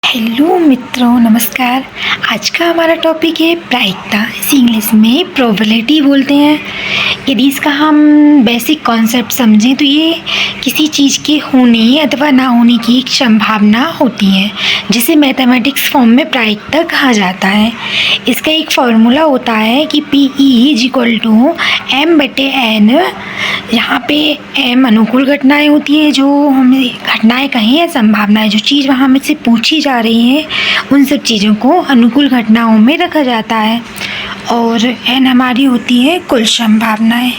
Hello मित्रों, नमस्कार। आज का हमारा टॉपिक है प्रायिकता। इसे इंग्लिश में प्रोबेबिलिटी बोलते हैं। यदि इसका हम बेसिक कॉन्सेप्ट समझें तो ये किसी चीज़ के होने अथवा ना होने की एक संभावना होती है, जिसे मैथमेटिक्स फॉर्म में प्रायिकता कहा जाता है। इसका एक फॉर्मूला होता है कि P/m/n। यहाँ पे m अनुकूल घटनाएं होती है, जो हमें घटनाएं कहें या संभावनाएं, जो चीज़ वहाँ हमसे पूछी जा रही है उन सब चीज़ों को अनुकूल घटनाओं में रखा जाता है। और n हमारी होती है कुल संभावनाएं।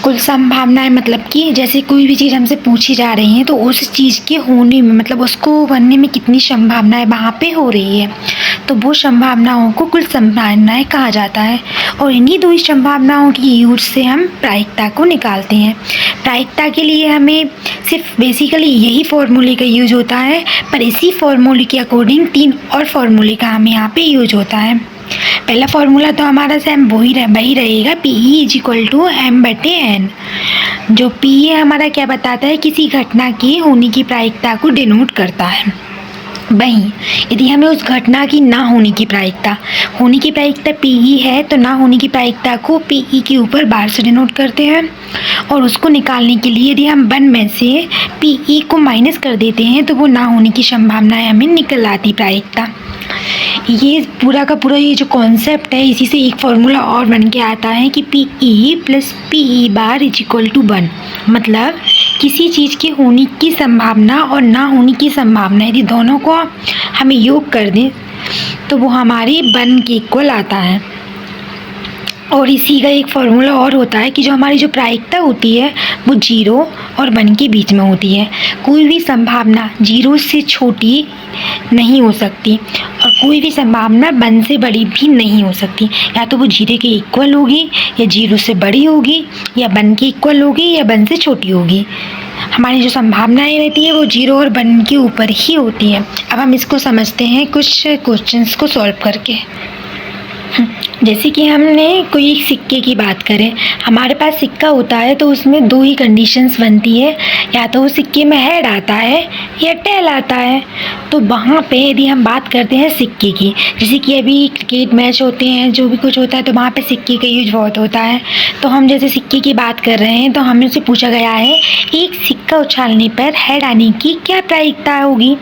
कुल संभावनाएं मतलब कि जैसे कोई भी चीज़ हमसे पूछी जा रही है तो उस चीज़ के होने में, मतलब उसको बनने में कितनी संभावनाएं वहाँ पे हो रही है, तो वो संभावनाओं को कुल संभावनाएं कहा जाता है। और इन्हीं दो ही संभावनाओं की यूज से हम प्रायिकता को निकालते हैं। प्रायिकता के लिए हमें सिर्फ बेसिकली यही फॉर्मूले का यूज होता है, पर इसी फॉर्मूले के अकॉर्डिंग 3 और फॉर्मूले का हमें यहाँ पे यूज होता है। पहला फॉर्मूला तो हमारा सेम वही रहेगा, P/m/n। जो P है हमारा क्या बताता है, किसी घटना के होने की प्रायिकता को डिनोट करता है। वहीं यदि हमें उस घटना की ना होने की प्रायिकता, होने की प्रायिकता Pe है, तो ना होने की प्रायिकता को Pe के ऊपर बार से डिनोट करते हैं। और उसको निकालने के लिए यदि हम 1 में से Pe को माइनस कर देते हैं तो वो ना होने की संभावनाएं हमें निकल आती प्रायिकता। ये पूरा का पूरा ये जो कॉन्सेप्ट है, इसी से एक फॉर्मूला और बन के आता है कि Pe + Pe बार = 1। मतलब किसी चीज़ के होने की संभावना और ना होने की संभावना यदि दोनों को हमें योग कर दें तो वो हमारी 1 के इक्वल आता है। और इसी का एक फॉर्मूला और होता है कि जो हमारी जो प्रायिकता होती है वो 0 और 1 के बीच में होती है। कोई भी संभावना 0 से छोटी नहीं हो सकती और कोई भी संभावना 1 से बड़ी भी नहीं हो सकती। या तो वो 0 के इक्वल होगी, या 0 से बड़ी होगी, या 1 के इक्वल होगी, या 1 से छोटी होगी। हमारी जो संभावनाएं रहती है वो 0 और 1 के ऊपर ही होती है। अब हम इसको समझते हैं कुछ क्वेश्चंस को सॉल्व करके। जैसे कि हमने कोई एक सिक्के की बात करें, हमारे पास सिक्का होता है तो उसमें 2 ही कंडीशंस बनती है, या तो वो सिक्के में हेड आता है या टेल आता है। तो वहाँ पे यदि हम बात करते हैं सिक्के की, जैसे कि अभी क्रिकेट मैच होते हैं, जो भी कुछ होता है, तो वहाँ पे सिक्के का यूज बहुत होता है। तो हम जैसे सिक्के की बात कर रहे हैं तो हमें से पूछा गया है एक सिक्का उछालने पर हेड आने की क्या प्रायिकता होगी।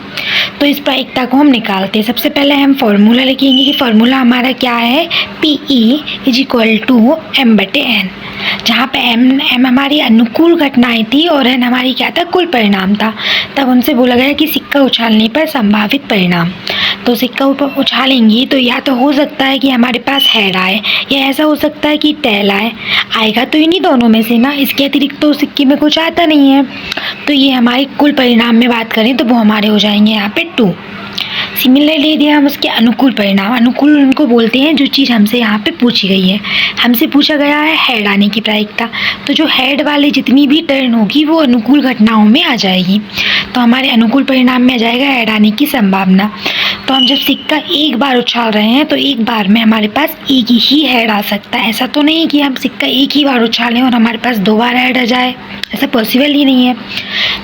तो इस प्रायिकता को हम निकालते हैं। सबसे पहले हम फॉर्मूला लिखेंगे कि फॉर्मूला हमारा क्या है, Pe/m/n, जहाँ पे m हमारी अनुकूल घटनाएं थी और n हमारी क्या था, कुल परिणाम था। तब हमसे बोला गया कि सिक्का उछालने पर संभावित परिणाम। तो सिक्का ऊपर उछालेंगे तो या तो हो सकता है कि हमारे पास हेड आए, या ऐसा हो सकता है कि टेल आएगा तो इन्हीं दोनों में से ना, इसके अतिरिक्त तो सिक्के में कुछ आता नहीं है। तो ये हमारे कुल परिणाम में बात करें तो वो हमारे हो जाएंगे यहाँ पे 2। सिमिलरली यदि हम उसके अनुकूल परिणाम, अनुकूल उनको बोलते हैं जो चीज़ हमसे यहाँ पे पूछी गई है। हमसे पूछा गया है हेड आने की प्रायिकता, तो जो हेड वाले जितनी भी टर्न होगी वो अनुकूल घटनाओं में आ जाएगी। तो हमारे अनुकूल परिणाम में आ जाएगा हेड आने की संभावना। तो हम जब सिक्का एक बार उछाल रहे हैं तो एक बार में हमारे पास एक ही हेड आ सकता है। ऐसा तो नहीं कि हम सिक्का एक ही बार उछालें और हमारे पास 2 बार हेड आ जाए, ऐसा पॉसिबल ही नहीं है।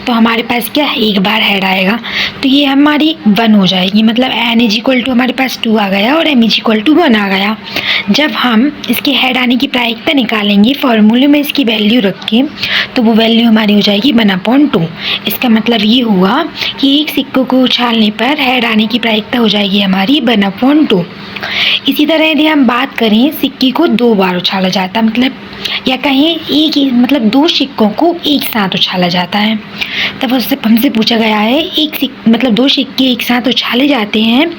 तो हमारे पास क्या, एक बार हेड आएगा। तो ये हमारी 1 हो जाएगी, मतलब n हमारे पास 2 आ गया और m 1 आ गया। जब हम इसके हेड आने की प्रायिकता निकालेंगे फॉर्मूले में इसकी वैल्यू रख के, तो वो वैल्यू हमारी हो जाएगी 1/2। इसका मतलब ये हुआ कि एक सिक्कों को उछालने पर हेड आने की प्रायिकता हो जाएगी हमारी 1/2। इसी तरह यदि हम बात करें, सिक्के को 2 बार उछाला जाता है, मतलब या कहें एक ही, मतलब 2 सिक्कों को एक साथ उछाला जाता है। तब उससे हमसे पूछा गया है मतलब 2 सिक्के एक साथ उछाले जाते हैं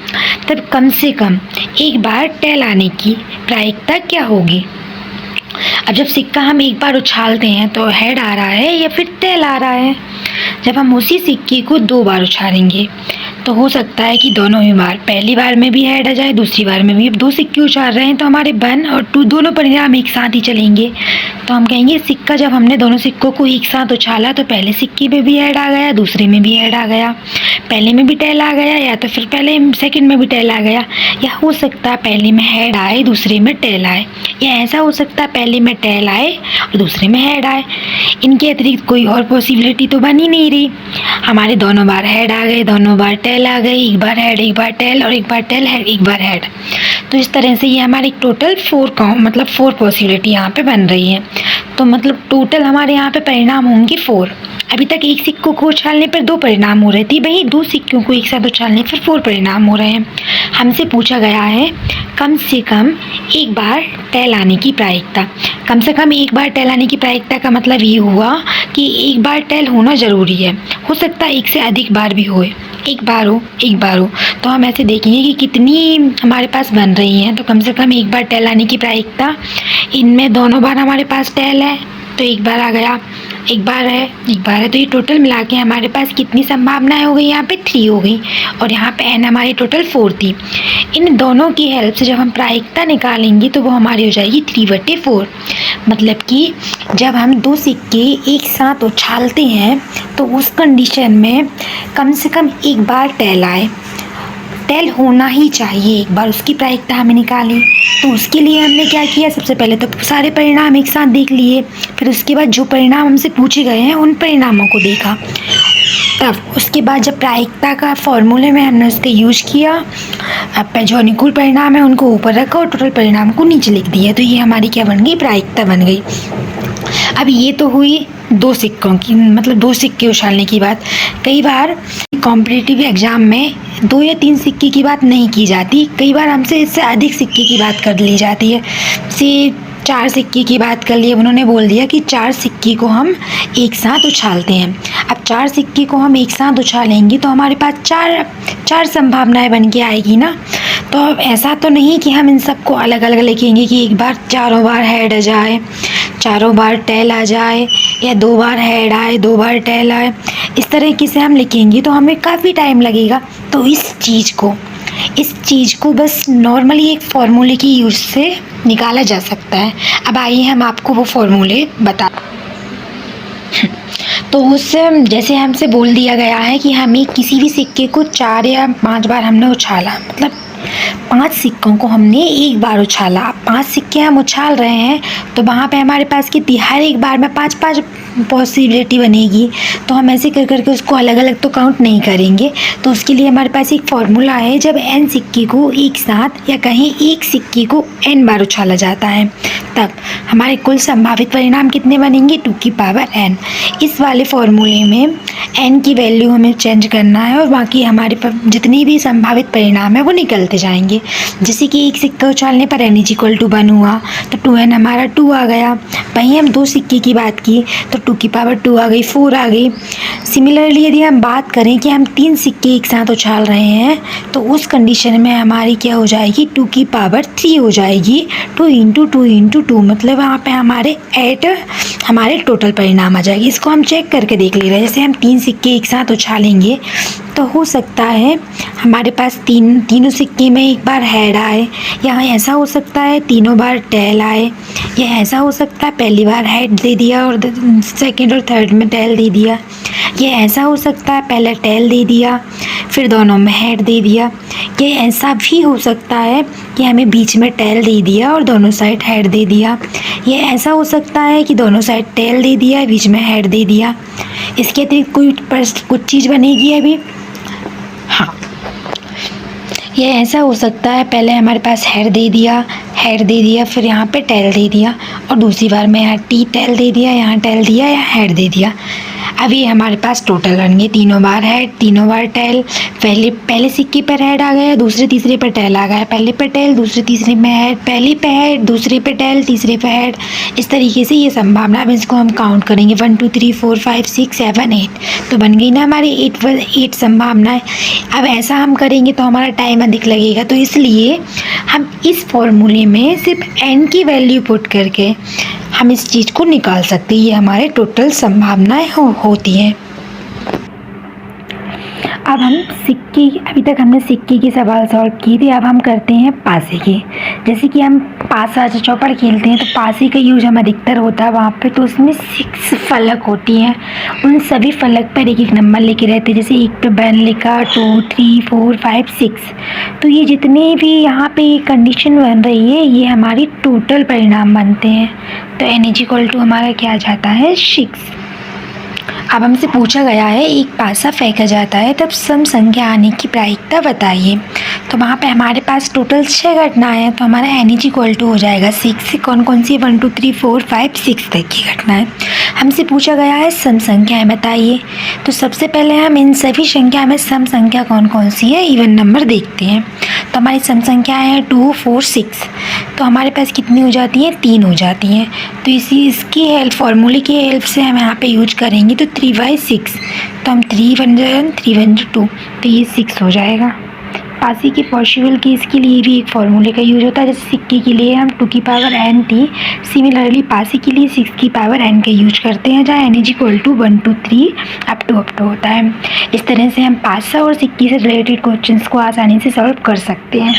तब कम से कम एक बार टेल आने की प्रायिकता क्या होगी। अब जब सिक्का हम एक बार उछालते हैं तो हेड आ रहा है या फिर टेल आ रहा है। जब हम उसी सिक्के को 2 बार उछालेंगे तो हो सकता है कि दोनों ही बार, पहली बार में भी हेड आ जाए, दूसरी बार में भी। अब 2 सिक्के उछाल रहे हैं तो हमारे 1 और 2 दोनों परिणाम एक साथ ही चलेंगे। तो हम कहेंगे सिक्का, जब हमने दोनों सिक्कों को एक साथ उछाला तो पहले सिक्के में भी हेड आ गया, दूसरे में भी हेड आ गया, पहले में भी टेल आ गया, या तो फिर पहले सेकंड में भी टेल आ गया, या हो सकता है पहले में हेड आए दूसरे में टेल आए, या ऐसा हो सकता है पहले में टेल आए और दूसरे में हेड आए। इनके अतिरिक्त कोई और पॉसिबिलिटी तो बन ही नहीं रही। हमारे दोनों बार हेड आ गए, दोनों बार टेल टेल आ गई, एक बार हेड, एक बार टेल, और एक बार टेल हेड, एक बार हेड। तो इस तरह से ये हमारी टोटल 4 पॉसिबिलिटी यहाँ पे बन रही है। तो मतलब टोटल हमारे यहाँ पे परिणाम होंगे 4। अभी तक एक सिक्कों को उछालने पर 2 परिणाम हो रहे थे, वहीं 2 सिक्कों को एक साथ उछालने पर 4 परिणाम हो रहे हैं। हमसे पूछा गया है कम से कम एक बार टेल आने की प्रायिकता। कम से कम एक बार टेल आने की प्रायिकता का मतलब ये हुआ कि एक बार टेल होना ज़रूरी है। हो सकता है एक से अधिक बार भी होए, एक बार हो। तो हम ऐसे देखेंगे कि कितनी हमारे पास बन रही हैं। तो कम से कम एक बार टेल आने की प्रायिकता, इनमें दोनों बार हमारे पास टेल है तो एक बार आ गया, एक बार है। तो ये टोटल मिला के हमारे पास कितनी संभावनाएं हो गई, यहाँ पे 3 हो गई, और यहाँ पे n हमारी टोटल 4 थी। इन दोनों की हेल्प से जब हम प्रायिकता निकालेंगे तो वो हमारी हो जाएगी 3/4। मतलब कि जब हम 2 सिक्के एक साथ उछालते हैं तो उस कंडीशन में कम से कम एक बार टेल आए, टेल होना ही चाहिए एक बार, उसकी प्रायिकता हमें निकाली। तो उसके लिए हमने क्या किया, सबसे पहले तो सारे परिणाम एक साथ देख लिए, फिर उसके बाद जो परिणाम हमसे पूछे गए हैं उन परिणामों को देखा। तब उसके बाद जब प्रायिकता का फॉर्मूले में हमने उसका यूज किया, अब जो अनुकूल परिणाम है उनको ऊपर रखा और टोटल परिणाम को नीचे लिख दिया। तो ये हमारी क्या बन गई, प्रायिकता बन गई। अब ये तो हुई 2 सिक्कों की, मतलब 2 सिक्के उछालने की बात। कई बार कॉम्पिटिटिव एग्ज़ाम में 2 या 3 सिक्के की बात नहीं की जाती, कई बार हमसे इससे अधिक सिक्के की बात कर ली जाती है। से 4 सिक्के की बात कर ली, उन्होंने बोल दिया कि 4 सिक्के को हम एक साथ उछालते हैं। अब 4 सिक्के को हम एक साथ उछालेंगे तो हमारे पास 4 संभावनाएं बन के आएगी ना। तो अब ऐसा तो नहीं कि हम इन सबको अलग अलग लिखेंगे कि एक बार चारों बार हेड आ जाए, चारों बार टेल आ जाए, या 2 बार हेड आए, 2 बार टेल आए। इस तरीके से हम लिखेंगे तो हमें काफ़ी टाइम लगेगा। तो इस चीज़ को बस नॉर्मली एक फार्मूले की यूज़ से निकाला जा सकता है। अब आइए हम आपको वो फार्मूले बता। तो उस जैसे हमसे बोल दिया गया है कि हमें किसी भी सिक्के को 4 या 5 बार हमने उछाला, मतलब 5 सिक्कों को हमने एक बार उछाला। 5 सिक्के हम उछाल रहे हैं तो वहाँ पे हमारे पास कितनी, हर एक बार में 5 पॉसिबिलिटी बनेगी। तो हम ऐसे कर करके उसको अलग अलग तो काउंट नहीं करेंगे। तो उसके लिए हमारे पास एक फॉर्मूला है, जब n सिक्के को एक साथ या कहीं एक सिक्के को n बार उछाला जाता है तब हमारे कुल संभावित परिणाम कितने बनेंगे, 2 की पावर n। इस वाले फॉर्मूले में n की वैल्यू हमें चेंज करना है और बाकी हमारे जितनी भी संभावित परिणाम है वो निकलते जाएंगे। जैसे कि एक सिक्का उछालने पर n = 1 हुआ तो 2n हमारा 2 आ गया। वहीं हम 2 सिक्के की बात की तो 2 की पावर 2 आ गई, 4 आ गई। सिमिलरली यदि हम बात करें कि हम 3 सिक्के एक साथ उछाल रहे हैं तो उस कंडीशन में हमारी क्या हो जाएगी, 2 की पावर 3 हो जाएगी। 2 × 2 मतलब वहाँ पे हमारे टोटल परिणाम आ जाएगी। इसको हम चेक करके देख ले रहे हैं। जैसे हम 3 सिक्के एक साथ उछालेंगे तो हो सकता है हमारे पास तीनों सिक्के में एक बार हेड आए, या ऐसा हो सकता है तीनों बार टेल आए, या ऐसा हो सकता है पहली बार हेड दे दिया और सेकंड और थर्ड में टेल दे दिया, या ऐसा हो सकता है पहले टेल दे दिया फिर दोनों में हेड दे दिया, या ऐसा भी हो सकता है कि हमें बीच में टेल दे दिया और दोनों साइड हेड दे दिया, या ऐसा हो सकता है कि दोनों साइड टेल दे दिया बीच में हेड दे दिया। इसके अतिरिक्त कुछ चीज़ बनेगी अभी। हाँ, यह ऐसा हो सकता है पहले हमारे पास हेड दे दिया फिर यहाँ पे टेल दे दिया, और दूसरी बार में यहाँ टेल दे दिया, यहाँ टेल दिया या हेड दे दिया। अब ये हमारे पास टोटल बनेंगे, तीनों बार हेड, तीनों बार टेल। पहले सिक्के पर हेड आ गया, दूसरे तीसरे पर टेल आ गया, पहले पे टेल दूसरे तीसरे में हेड, पहले पे हेड दूसरे पे टेल तीसरे पे हेड। इस तरीके से ये संभावना, अब इसको हम काउंट करेंगे 1 2 3 4 5 6 7 8, तो बन गई ना हमारी 8 संभावनाएं। अब ऐसा हम करेंगे तो हमारा टाइम अधिक लगेगा, तो इसलिए हम इस फॉर्मूले में सिर्फ n की वैल्यू पुट करके हम इस चीज़ को निकाल सकते हैं। ये हमारे टोटल संभावनाएं होती हैं। अब हम अभी तक हमने सिक्के के सवाल सॉल्व किए थे, अब हम करते हैं पासे के। जैसे कि हम पासा चौपड़ खेलते हैं तो पासे का यूज हम अधिकतर होता है वहाँ पे, तो उसमें 6 फलक होती हैं। उन सभी फलक पर एक एक नंबर लिखे रहते हैं। जैसे एक पे बन लिखा 2 3 4 5 6, तो ये जितने भी यहाँ पे कंडीशन बन रही है ये हमारी टोटल परिणाम बनते हैं। तो n = हमारा क्या आ जाता है 6। अब हमसे पूछा गया है एक पासा फेंका जाता है तब सम संख्या आने की प्रायिकता बताइए। तो वहाँ पे हमारे पास टोटल 6 घटनाएं हैं, तो हमारा एन इक्वल टू हो जाएगा 6। कौन कौन सी 1 2 3 4 5 6 तक की घटनाएं। हमसे पूछा गया है सम संख्याएं बताइए। तो सबसे पहले हम इन सभी संख्या में सम संख्या कौन कौन सी है इवन नंबर देखते हैं। तो हमारी सम संख्याएं हैं 2 4 6। तो हमारे पास कितनी हो जाती हैं, 3 हो जाती हैं। तो इसकी हेल्प फार्मूले की हेल्प से हम यहाँ पे यूज करेंगे तो 3/6। तो हम 3 1 3 1 2, तो ये 6 हो जाएगा। पासी के पॉसिबल केस के लिए भी एक फार्मूले का यूज होता है, जैसे सिक्के के लिए हम 2 की power n t, similarly Pasi के लिए 6 की पावर n का यूज करते हैं, जहाँ n equal to 1 2 3 up to होता है। इस तरह से हम पासा और सिक्के से रिलेटेड क्वेश्चंस को आसानी से सॉल्व कर सकते हैं।